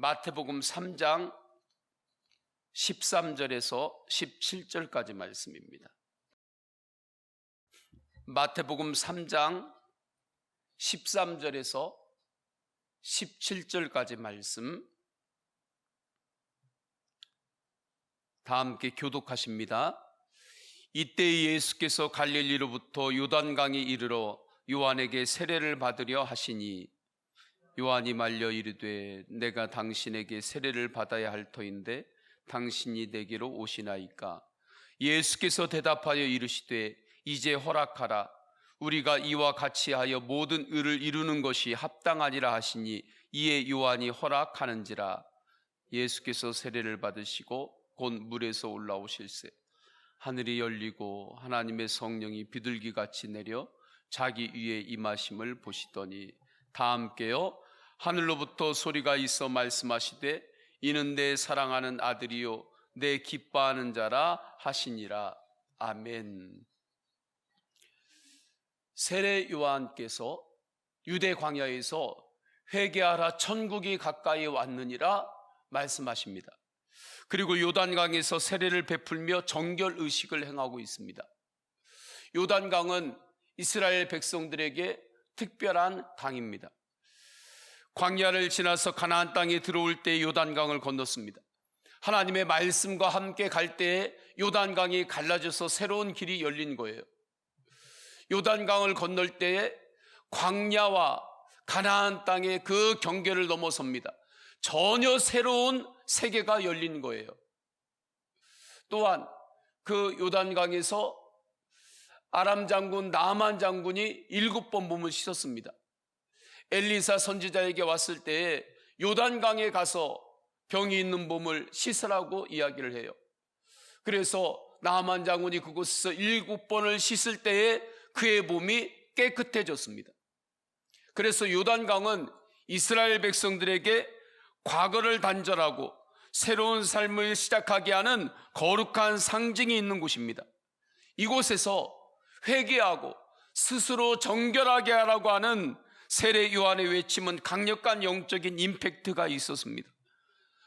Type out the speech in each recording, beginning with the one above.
마태복음 3장 13절에서 17절까지 말씀입니다. 마태복음 3장 13절에서 17절까지 말씀 다 함께 교독하십니다. 이때 예수께서 갈릴리로부터 요단강에 이르러 요한에게 세례를 받으려 하시니 요한이 말려 이르되 내가 당신에게 세례를 받아야 할 터인데 당신이 내게로 오시나이까? 예수께서 대답하여 이르시되 이제 허락하라. 우리가 이와 같이 하여 모든 의를 이루는 것이 합당하니라 하시니 이에 요한이 허락하는지라. 예수께서 세례를 받으시고 곧 물에서 올라오실새 하늘이 열리고 하나님의 성령이 비둘기같이 내려 자기 위에 임하심을 보시더니 다 함께요 하늘로부터 소리가 있어 말씀하시되 이는 내 사랑하는 아들이요 내 기뻐하는 자라 하시니라. 아멘. 세례 요한께서 유대 광야에서 회개하라 천국이 가까이 왔느니라 말씀하십니다. 그리고 요단강에서 세례를 베풀며 정결 의식을 행하고 있습니다. 요단강은 이스라엘 백성들에게 특별한 강입니다. 광야를 지나서 가나안 땅에 들어올 때 요단강을 건넜습니다. 하나님의 말씀과 함께 갈 때에 요단강이 갈라져서 새로운 길이 열린 거예요. 요단강을 건널 때에 광야와 가나안 땅의 그 경계를 넘어섭니다. 전혀 새로운 세계가 열린 거예요. 또한 그 요단강에서 아람 장군 나아만 장군이 7번 몸을 씻었습니다. 엘리사 선지자에게 왔을 때에 요단강에 가서 병이 있는 몸을 씻으라고 이야기를 해요. 그래서 나아만 장군이 그곳에서 7번을 씻을 때에 그의 몸이 깨끗해졌습니다. 그래서 요단강은 이스라엘 백성들에게 과거를 단절하고 새로운 삶을 시작하게 하는 거룩한 상징이 있는 곳입니다. 이곳에서 회개하고 스스로 정결하게 하라고 하는 세례 요한의 외침은 강력한 영적인 임팩트가 있었습니다.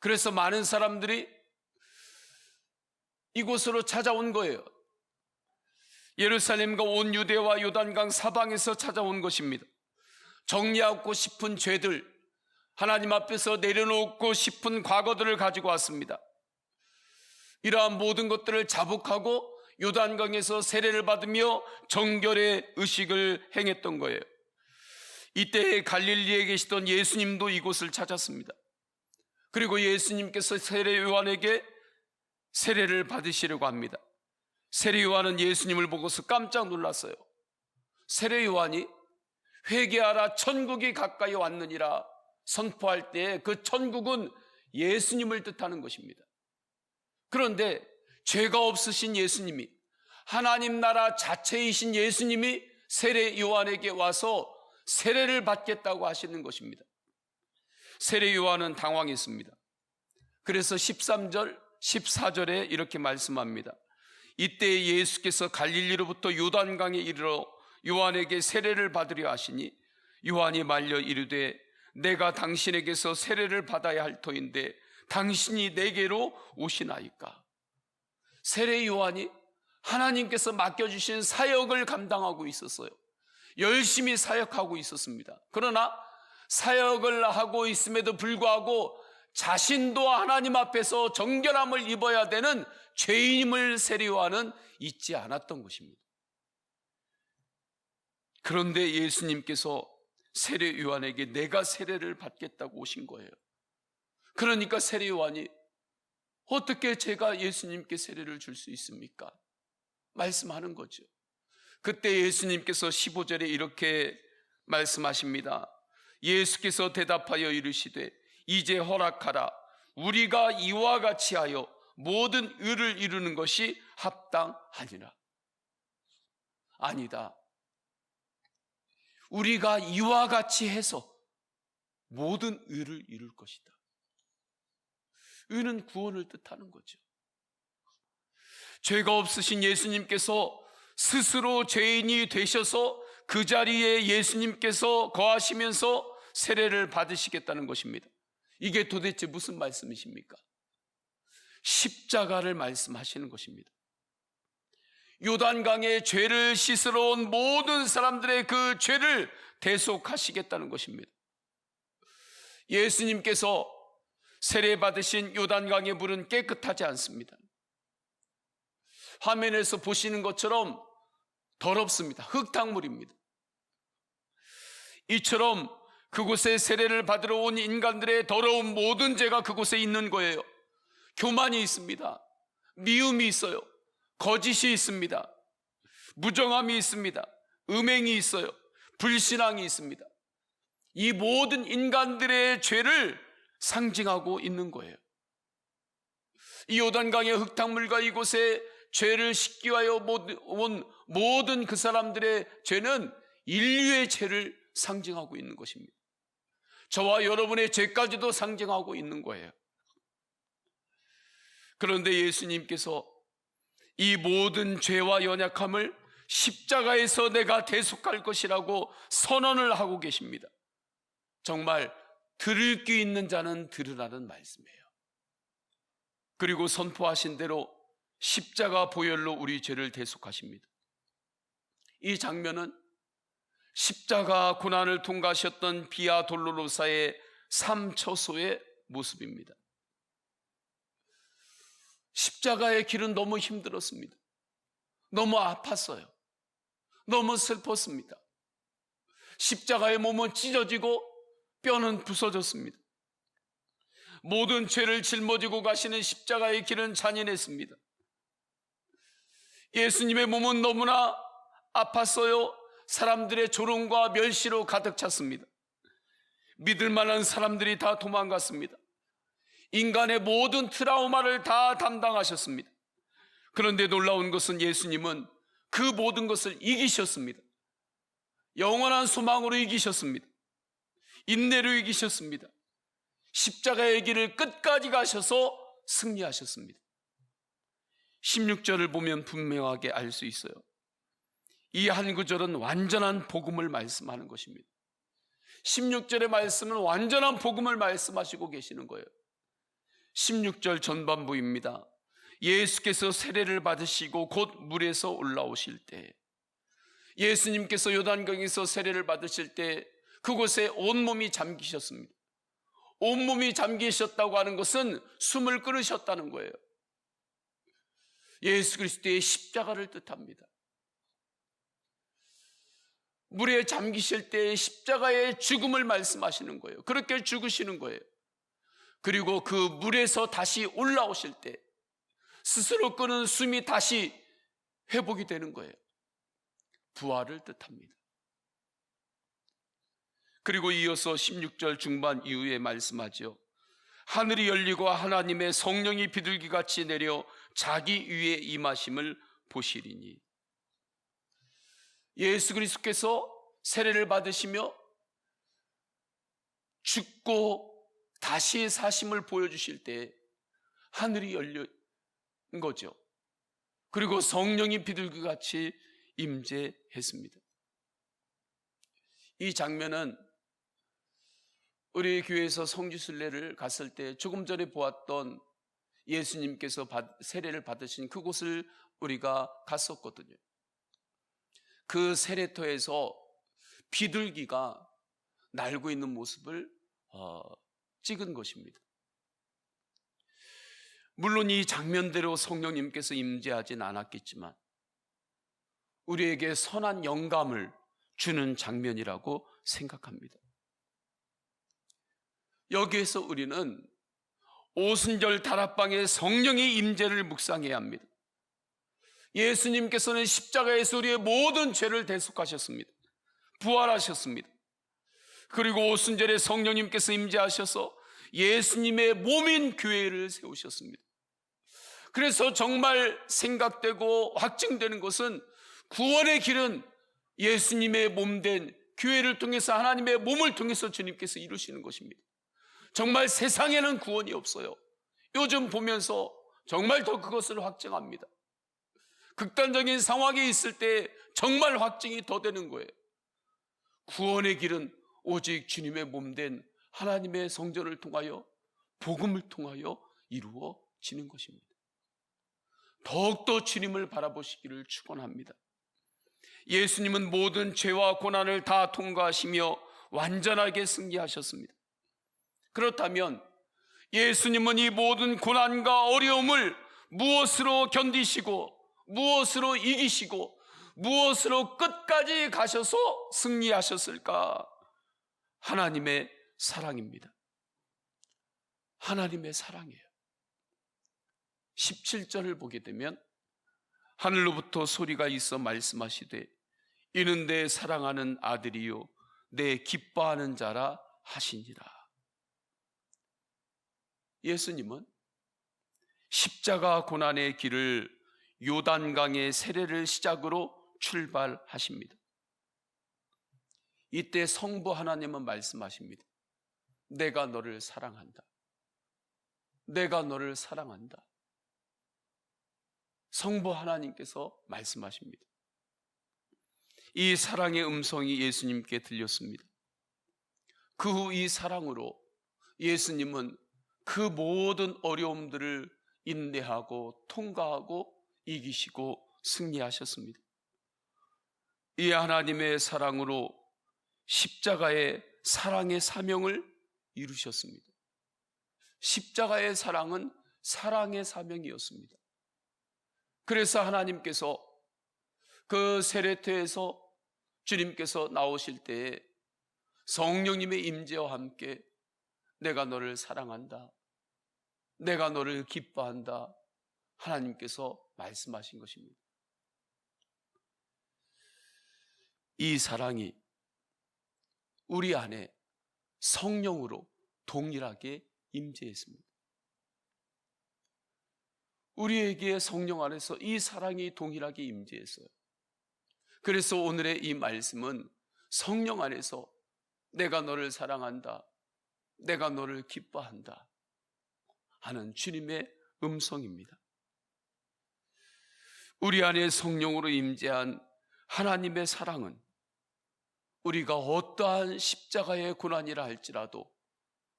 그래서 많은 사람들이 이곳으로 찾아온 거예요. 예루살렘과 온 유대와 요단강 사방에서 찾아온 것입니다. 정리하고 싶은 죄들, 하나님 앞에서 내려놓고 싶은 과거들을 가지고 왔습니다. 이러한 모든 것들을 자복하고 요단강에서 세례를 받으며 정결의 의식을 행했던 거예요. 이때 갈릴리에 계시던 예수님도 이곳을 찾았습니다. 그리고 예수님께서 세례 요한에게 세례를 받으시려고 합니다. 세례 요한은 예수님을 보고서 깜짝 놀랐어요. 세례 요한이 회개하라 천국이 가까이 왔느니라 선포할 때 그 천국은 예수님을 뜻하는 것입니다. 그런데 죄가 없으신 예수님이, 하나님 나라 자체이신 예수님이 세례 요한에게 와서 세례를 받겠다고 하시는 것입니다. 세례 요한은 당황했습니다. 그래서 13절, 14절에 이렇게 말씀합니다. 이때 예수께서 갈릴리로부터 요단강에 이르러 요한에게 세례를 받으려 하시니 요한이 말려 이르되 내가 당신에게서 세례를 받아야 할 터인데 당신이 내게로 오시나이까? 세례 요한이 하나님께서 맡겨주신 사역을 감당하고 있었어요. 열심히 사역하고 있었습니다. 그러나 사역을 하고 있음에도 불구하고 자신도 하나님 앞에서 정결함을 입어야 되는 죄인임을 세례 요한은 잊지 않았던 것입니다. 그런데 예수님께서 세례 요한에게 내가 세례를 받겠다고 오신 거예요. 그러니까 세례 요한이 어떻게 제가 예수님께 세례를 줄 수 있습니까? 말씀하는 거죠. 그때 예수님께서 15절에 이렇게 말씀하십니다. 예수께서 대답하여 이르시되 이제 허락하라. 우리가 이와 같이 하여 모든 의를 이루는 것이 합당하니라. 아니다. 우리가 이와 같이 해서 모든 의를 이룰 것이다. 의는 구원을 뜻하는 거죠. 죄가 없으신 예수님께서 스스로 죄인이 되셔서 그 자리에 예수님께서 거하시면서 세례를 받으시겠다는 것입니다. 이게 도대체 무슨 말씀이십니까? 십자가를 말씀하시는 것입니다. 요단강에 죄를 씻으러 온 모든 사람들의 그 죄를 대속하시겠다는 것입니다. 예수님께서 세례받으신 요단강의 물은 깨끗하지 않습니다. 화면에서 보시는 것처럼 더럽습니다. 흙탕물입니다. 이처럼 그곳에 세례를 받으러 온 인간들의 더러운 모든 죄가 그곳에 있는 거예요. 교만이 있습니다. 미움이 있어요. 거짓이 있습니다. 무정함이 있습니다. 음행이 있어요. 불신앙이 있습니다. 이 모든 인간들의 죄를 상징하고 있는 거예요. 이 요단강의 흙탕물과 이곳에 죄를 씻기 위하여 온 모든 그 사람들의 죄는 인류의 죄를 상징하고 있는 것입니다. 저와 여러분의 죄까지도 상징하고 있는 거예요. 그런데 예수님께서 이 모든 죄와 연약함을 십자가에서 내가 대속할 것이라고 선언을 하고 계십니다. 정말 들을 귀 있는 자는 들으라는 말씀이에요. 그리고 선포하신 대로 십자가 보혈로 우리 죄를 대속하십니다. 이 장면은 십자가 고난을 통과하셨던 비아 돌로로사의 삶 처소의 모습입니다. 십자가의 길은 너무 힘들었습니다. 너무 아팠어요. 너무 슬펐습니다. 십자가의 몸은 찢어지고 뼈는 부서졌습니다. 모든 죄를 짊어지고 가시는 십자가의 길은 잔인했습니다. 예수님의 몸은 너무나 아팠어요. 사람들의 조롱과 멸시로 가득 찼습니다. 믿을 만한 사람들이 다 도망갔습니다. 인간의 모든 트라우마를 다 담당하셨습니다. 그런데 놀라운 것은 예수님은 그 모든 것을 이기셨습니다. 영원한 소망으로 이기셨습니다. 인내로 이기셨습니다. 십자가의 길을 끝까지 가셔서 승리하셨습니다. 16절을 보면 분명하게 알 수 있어요. 이 한 구절은 완전한 복음을 말씀하는 것입니다. 16절의 말씀은 완전한 복음을 말씀하시고 계시는 거예요. 16절 전반부입니다. 예수께서 세례를 받으시고 곧 물에서 올라오실 때, 예수님께서 요단강에서 세례를 받으실 때 그곳에 온몸이 잠기셨습니다. 온몸이 잠기셨다고 하는 것은 숨을 끊으셨다는 거예요. 예수 그리스도의 십자가를 뜻합니다. 물에 잠기실 때 십자가의 죽음을 말씀하시는 거예요. 그렇게 죽으시는 거예요. 그리고 그 물에서 다시 올라오실 때 스스로 끊은 숨이 다시 회복이 되는 거예요. 부활을 뜻합니다. 그리고 이어서 16절 중반 이후에 말씀하죠. 하늘이 열리고 하나님의 성령이 비둘기같이 내려 자기 위에 임하심을 보시리니, 예수 그리스도께서 세례를 받으시며 죽고 다시 사심을 보여주실 때 하늘이 열린 거죠. 그리고 성령이 비둘기같이 임재했습니다. 이 장면은 우리 교회에서 성지순례를 갔을 때 조금 전에 보았던 예수님께서 세례를 받으신 그곳을 우리가 갔었거든요. 그 세례터에서 비둘기가 날고 있는 모습을 찍은 것입니다. 물론 이 장면대로 성령님께서 임재하진 않았겠지만 우리에게 선한 영감을 주는 장면이라고 생각합니다. 여기에서 우리는 오순절 다락방의 성령의 임재를 묵상해야 합니다. 예수님께서는 십자가에서 우리의 모든 죄를 대속하셨습니다. 부활하셨습니다. 그리고 오순절에 성령님께서 임재하셔서 예수님의 몸인 교회를 세우셨습니다. 그래서 정말 생각되고 확증되는 것은 구원의 길은 예수님의 몸된 교회를 통해서, 하나님의 몸을 통해서 주님께서 이루시는 것입니다. 정말 세상에는 구원이 없어요. 요즘 보면서 정말 더 그것을 확증합니다. 극단적인 상황이 있을 때 정말 확증이 더 되는 거예요. 구원의 길은 오직 주님의 몸된 하나님의 성전을 통하여 복음을 통하여 이루어지는 것입니다. 더욱더 주님을 바라보시기를 축원합니다. 예수님은 모든 죄와 고난을 다 통과하시며 완전하게 승리하셨습니다. 그렇다면 예수님은 이 모든 고난과 어려움을 무엇으로 견디시고 무엇으로 이기시고 무엇으로 끝까지 가셔서 승리하셨을까? 하나님의 사랑입니다. 하나님의 사랑이에요. 17절을 보게 되면 하늘로부터 소리가 있어 말씀하시되 이는 내 사랑하는 아들이요 내 기뻐하는 자라 하시니라. 예수님은 십자가 고난의 길을 요단강의 세례를 시작으로 출발하십니다. 이때 성부 하나님은 말씀하십니다. 내가 너를 사랑한다. 내가 너를 사랑한다. 성부 하나님께서 말씀하십니다. 이 사랑의 음성이 예수님께 들렸습니다. 그 후 이 사랑으로 예수님은 그 모든 어려움들을 인내하고 통과하고 이기시고 승리하셨습니다. 이 하나님의 사랑으로 십자가의 사랑의 사명을 이루셨습니다. 십자가의 사랑은 사랑의 사명이었습니다. 그래서 하나님께서 그 세례터에서 주님께서 나오실 때에 성령님의 임재와 함께 내가 너를 사랑한다, 내가 너를 기뻐한다, 하나님께서 말씀하신 것입니다. 이 사랑이 우리 안에 성령으로 동일하게 임재했습니다. 우리에게 성령 안에서 이 사랑이 동일하게 임재했어요. 그래서 오늘의 이 말씀은 성령 안에서 내가 너를 사랑한다, 내가 너를 기뻐한다 하는 주님의 음성입니다. 우리 안에 성령으로 임재한 하나님의 사랑은 우리가 어떠한 십자가의 고난이라 할지라도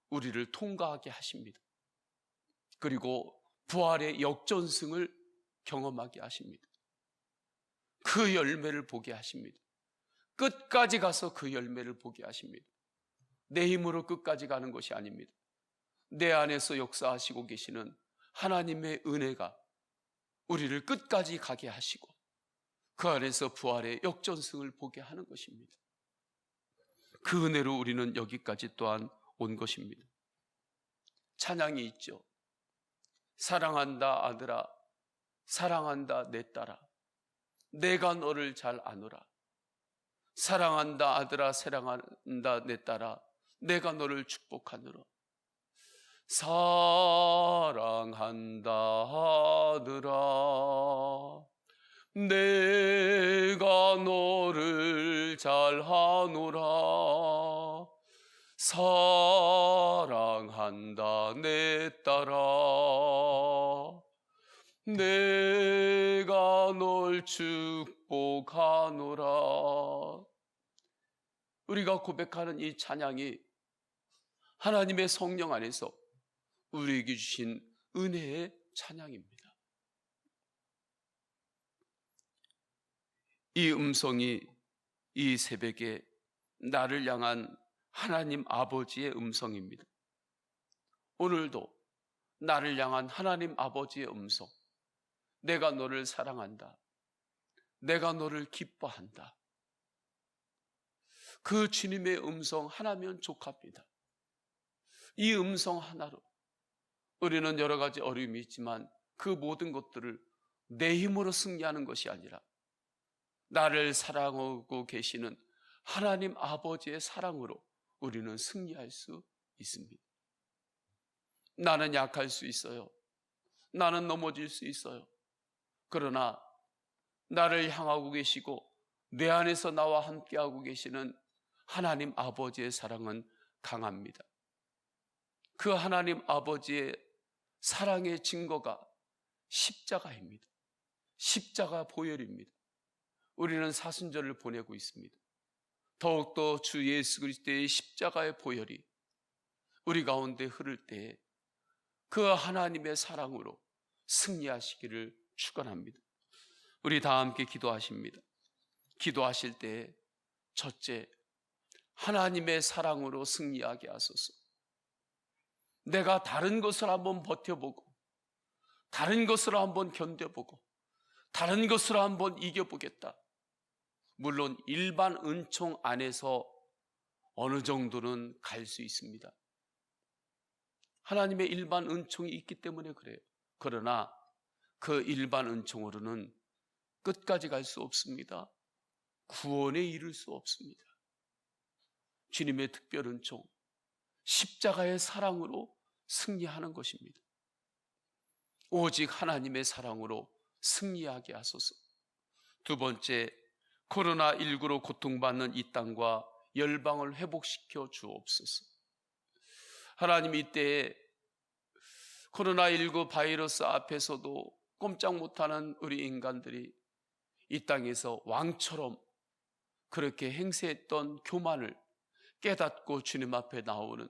우리를 통과하게 하십니다. 그리고 부활의 역전승을 경험하게 하십니다. 그 열매를 보게 하십니다. 끝까지 가서 그 열매를 보게 하십니다. 내 힘으로 끝까지 가는 것이 아닙니다. 내 안에서 역사하시고 계시는 하나님의 은혜가 우리를 끝까지 가게 하시고 그 안에서 부활의 역전승을 보게 하는 것입니다. 그 은혜로 우리는 여기까지 또한 온 것입니다. 찬양이 있죠. 사랑한다 아들아, 사랑한다 내 딸아, 내가 너를 잘 아노라. 사랑한다 아들아, 사랑한다 내 딸아, 내가 너를 축복하노라. 사랑한다 아들아, 내가 너를 잘 아노라. 사랑한다 내 딸아, 내가 널 축복하노라. 우리가 고백하는 이 찬양이 하나님의 성령 안에서 우리에게 주신 은혜의 찬양입니다. 이 음성이 이 새벽에 나를 향한 하나님 아버지의 음성입니다. 오늘도 나를 향한 하나님 아버지의 음성, 내가 너를 사랑한다, 내가 너를 기뻐한다. 그 주님의 음성 하나면 족합니다. 이 음성 하나로 우리는 여러 가지 어려움이 있지만 그 모든 것들을 내 힘으로 승리하는 것이 아니라 나를 사랑하고 계시는 하나님 아버지의 사랑으로 우리는 승리할 수 있습니다. 나는 약할 수 있어요. 나는 넘어질 수 있어요. 그러나 나를 향하고 계시고 내 안에서 나와 함께하고 계시는 하나님 아버지의 사랑은 강합니다. 그 하나님 아버지의 사랑의 증거가 십자가입니다. 십자가 보혈입니다. 우리는 사순절을 보내고 있습니다. 더욱더 주 예수 그리스도의 십자가의 보혈이 우리 가운데 흐를 때 그 하나님의 사랑으로 승리하시기를 축원합니다. 우리 다 함께 기도하십니다. 기도하실 때 첫째, 하나님의 사랑으로 승리하게 하소서. 내가 다른 것을 한번 버텨보고, 다른 것으로 한번 견뎌보고, 다른 것으로 한번 이겨보겠다. 물론 일반 은총 안에서 어느 정도는 갈 수 있습니다. 하나님의 일반 은총이 있기 때문에 그래요. 그러나 그 일반 은총으로는 끝까지 갈 수 없습니다. 구원에 이를 수 없습니다. 주님의 특별 은총, 십자가의 사랑으로 승리하는 것입니다. 오직 하나님의 사랑으로 승리하게 하소서. 두 번째, 코로나19로 고통받는 이 땅과 열방을 회복시켜 주옵소서. 하나님, 이때에 코로나19 바이러스 앞에서도 꼼짝 못하는 우리 인간들이 이 땅에서 왕처럼 그렇게 행세했던 교만을 깨닫고 주님 앞에 나오는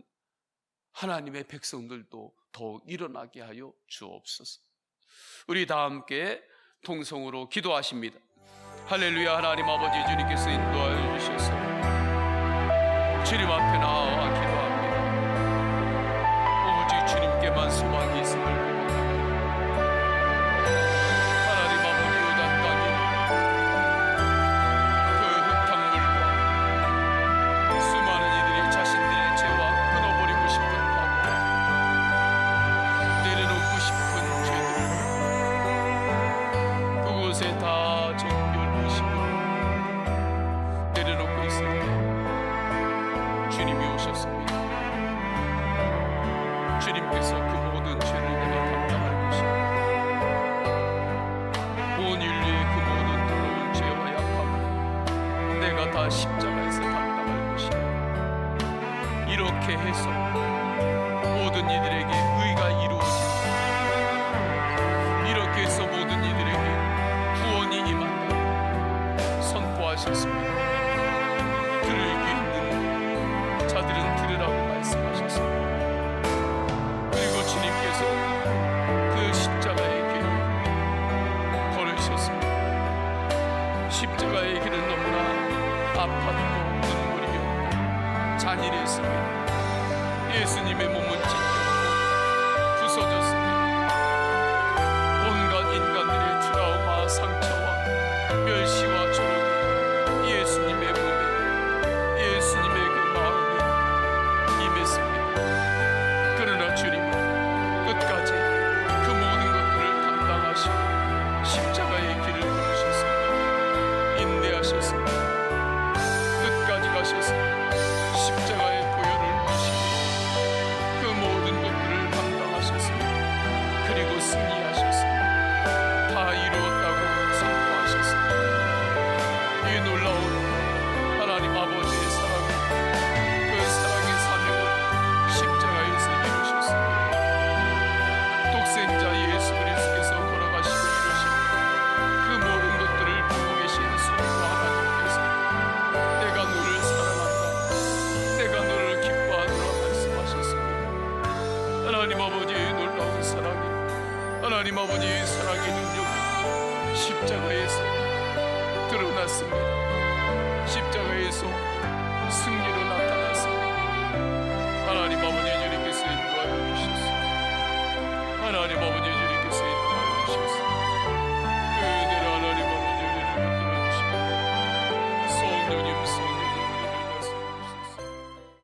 하나님의 백성들도 더욱 일어나게 하여 주옵소서. 우리 다 함께 통성으로 기도하십니다. 할렐루야. 하나님 아버지, 주님께서 인도하여 주셔서 주님 앞에 나와 기도합니다. 오직 주님께만 소망이 있음을 하나님 아버지, 요단 땅에 그 흙탕물과 수많은 이들이 자신들의 죄와 끊어버리고 싶은 파고 내려놓고 싶은 죄들, 그곳에 다 정결 의식으로 내려놓고 있을 때 주님이 오셨습니다. 주님께서 그 모든 죄를 내가 담당할 것이고 온 인류의 그 모든 더러운 죄와 약함을 내가 다 십자가에서 담당할 것이고, 이렇게 해서 모든 이들에게 의가 이루어진다. 이렇게 해서 모든 이들에게 구원이 임한다 선포하셨습니다. 들을 귀 있는 자들은 들으라고 말씀하셨습니다. 그리고 주님께서 그 십자가의 길을 걸으셨습니다. 십자가의 길은 너무나 아팠고 눈물이었고 잔인했습니다. 예수님의 몸은 찢겼고 부서졌습니다. 온갖 인간들의 트라우마, 상처와 멸시와 조롱이 예수님의 몸에, 예수님의 그 마음에 임했습니다. 그러나 주님은 끝까지 그 모든 것들을 감당하시고 십자가의 길을 걸으셨습니다. 인내하셨습니다. 끝까지 가셨습니다. 십자가의 보혈을 누시고 그 모든 것들을 감당하셨습니다. 그리고 승리하셨습니다. 다 이루었다고 선포하셨습니다. 이 놀라운 하나님 아버지의 사랑을, 그 사랑의 사명을 십자가에서 이루셨습니다. 독생자 예수 그리스도께서 걸어가시고 이루신 그 모든 것들을 보고 계신 성부 하나님께서 내가 너를 사랑한다, 내가 너를 기뻐하노라 말씀하셨습니다. 하나님 아버지의 놀라운 사랑이, 하나님 아버지의 사랑의 능력이 십자가에서 드러났습니다. 십자가에서 승리